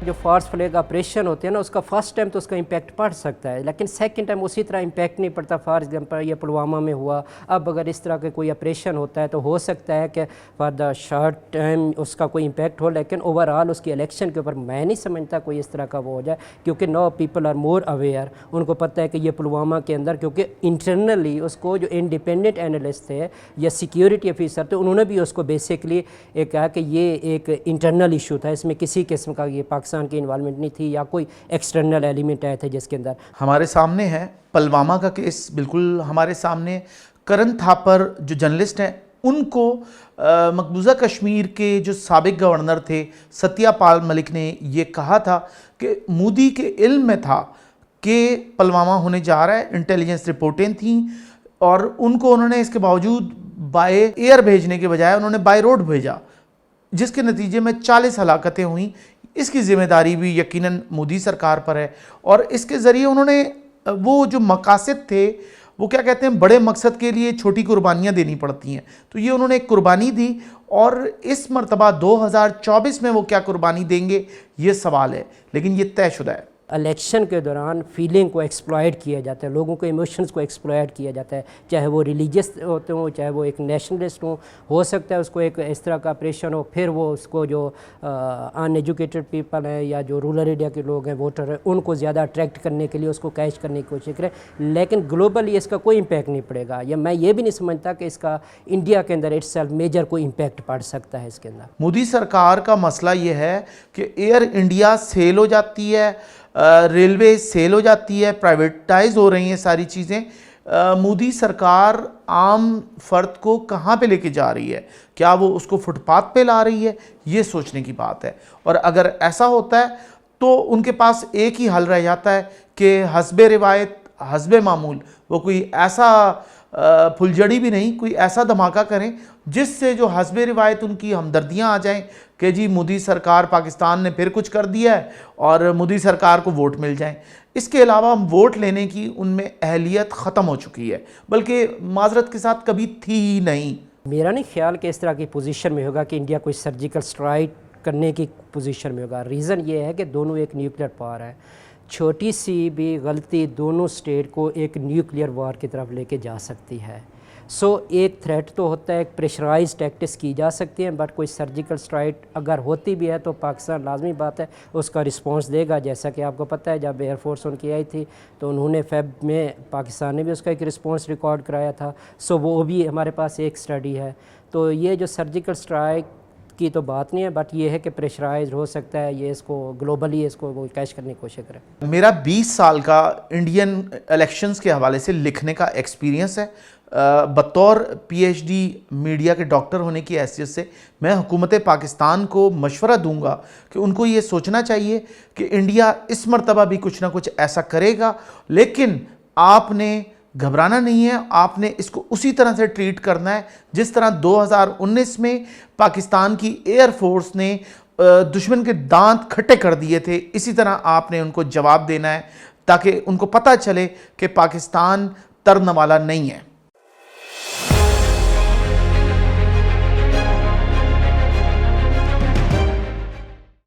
जो false flag operation होते हैं ना, उसका फर्स्ट टाइम तो उसका इम्पैक्ट पड़ सकता है, लेकिन सेकंड टाइम उसी तरह इम्पैक्ट नहीं पड़ता। फॉर एग्जांपल ये पुलवामा में हुआ, अब अगर इस तरह का कोई ऑपरेशन होता है तो हो सकता है कि फॉर द शॉर्ट टाइम उसका कोई इम्पैक्ट हो, लेकिन ओवरऑल उसकी इलेक्शन के ऊपर मैं नहीं समझता कोई इस तरह का वो हो जाए, क्योंकि no people are more aware. उनको पता है कि ये पुलवामा के अंदर, क्योंकि इंटरनली उसको जो इंडिपेंडेंट एनालिस्ट थे या सिक्योरिटी ऑफिसर थे, उन्होंने भी उसको बेसिकली एक कहा कि ये एक इंटरनल इशू था, इसमें किसी किस्म का ये पाकिस्तान की इन्वॉल्वमेंट नहीं थी या कोई एक्सटर्नल एलिमेंट आए थे जिसके अंदर। हमारे सामने है पुलवामा का केस, बिल्कुल हमारे सामने। करण थापर जो जर्नलिस्ट हैं, उनको मकबूजा कश्मीर के जो साबिक गवर्नर थे सत्यपाल मलिक ने ये कहा था कि मोदी के इल्म में था कि पुलवामा होने जा रहा है, इंटेलिजेंस रिपोर्टें थीं, और उनको उन्होंने इसके बावजूद बाय एयर भेजने के बजाय उन्होंने बाय रोड भेजा, जिसके नतीजे में 40 हलाकतें हुई। इसकी ज़िम्मेदारी भी यकीनन मोदी सरकार पर है, और इसके ज़रिए उन्होंने वो जो मकासद थे, वो क्या कहते हैं, बड़े मकसद के लिए छोटी कुर्बानियाँ देनी पड़ती हैं, तो ये उन्होंने एक कुर्बानी दी, और इस मरतबा 2024 में वो क्या कुर्बानी देंगे ये सवाल है, लेकिन ये तयशुदा है। इलेक्शन के दौरान फीलिंग को एक्सप्लॉयट किया जाता है, लोगों के इमोशंस को एक्सप्लॉयट किया जाता है, चाहे वो रिलीजियस होते हों, चाहे वो एक नेशनलिस्ट हो सकता है उसको एक इस तरह का ऑपरेशन हो, फिर वो उसको जो अनएजुकेटेड पीपल हैं या जो रूरल एरिया के लोग हैं, वोटर हैं, उनको ज़्यादा अट्रैक्ट करने के लिए उसको कैच करने की कोशिश करें, लेकिन ग्लोबली इसका कोई इम्पैक्ट नहीं पड़ेगा। या मैं ये भी नहीं समझता कि इसका इंडिया के अंदर इट्सेल्फ मेजर कोई इम्पैक्ट पड़ सकता है इसके अंदर। मोदी सरकार का मसला ये है कि एयर इंडिया सेल हो जाती है, रेलवे सेल हो जाती है, प्राइवेटाइज हो रही हैं सारी चीज़ें। मोदी सरकार आम फर्द को कहाँ पे लेके जा रही है? क्या वो उसको फुटपाथ पे ला रही है? ये सोचने की बात है। और अगर ऐसा होता है तो उनके पास एक ही हल रह जाता है कि हस्बे रिवायत हस्बे मामूल वो कोई ऐसा फुलझड़ी भी नहीं, कोई ऐसा धमाका करें जिससे जो हस्बे रिवायत उनकी हमदर्दियाँ आ जाएं कि जी मोदी सरकार, पाकिस्तान ने फिर कुछ कर दिया है और मोदी सरकार को वोट मिल जाएं। इसके अलावा वोट लेने की उनमें अहलियत ख़त्म हो चुकी है, बल्कि माजरत के साथ कभी थी ही नहीं। मेरा नहीं ख्याल कि इस तरह की पोजीशन में होगा कि इंडिया कोई सर्जिकल स्ट्राइक करने की पोजीशन में होगा। रीज़न ये है कि दोनों एक न्यूक्लियर पावर है, छोटी सी भी गलती दोनों स्टेट को एक न्यूक्लियर वार की तरफ लेके जा सकती है। एक थ्रेट तो होता है, एक प्रेशराइज टैक्टिक्स की जा सकती हैं, बट कोई सर्जिकल स्ट्राइक अगर होती भी है तो पाकिस्तान लाजमी बात है उसका रिस्पांस देगा। जैसा कि आपको पता है जब एयरफोर्स उनकी आई थी तो उन्होंने फेब में पाकिस्तान ने भी उसका एक रिस्पांस रिकॉर्ड कराया था। वो भी हमारे पास एक स्टडी है। तो ये जो सर्जिकल स्ट्राइक की तो बात नहीं है, बट ये है कि प्रेशराइज हो सकता है, ये इसको ग्लोबली इसको वो कैच करने की कोशिश करें। मेरा 20 साल का इंडियन इलेक्शंस के हवाले से लिखने का एक्सपीरियंस है। बतौर पीएचडी मीडिया के डॉक्टर होने की हैसियत से मैं हुकूमत पाकिस्तान को मशवरा दूंगा कि उनको ये सोचना चाहिए कि इंडिया इस मरतबा भी कुछ ना कुछ ऐसा करेगा, लेकिन आपने घबराना नहीं है, आपने इसको उसी तरह से ट्रीट करना है जिस तरह 2019 में पाकिस्तान की एयरफोर्स ने दुश्मन के दांत खट्टे कर दिए थे। इसी तरह आपने उनको जवाब देना है ताकि उनको पता चले कि पाकिस्तान तरने वाला नहीं है।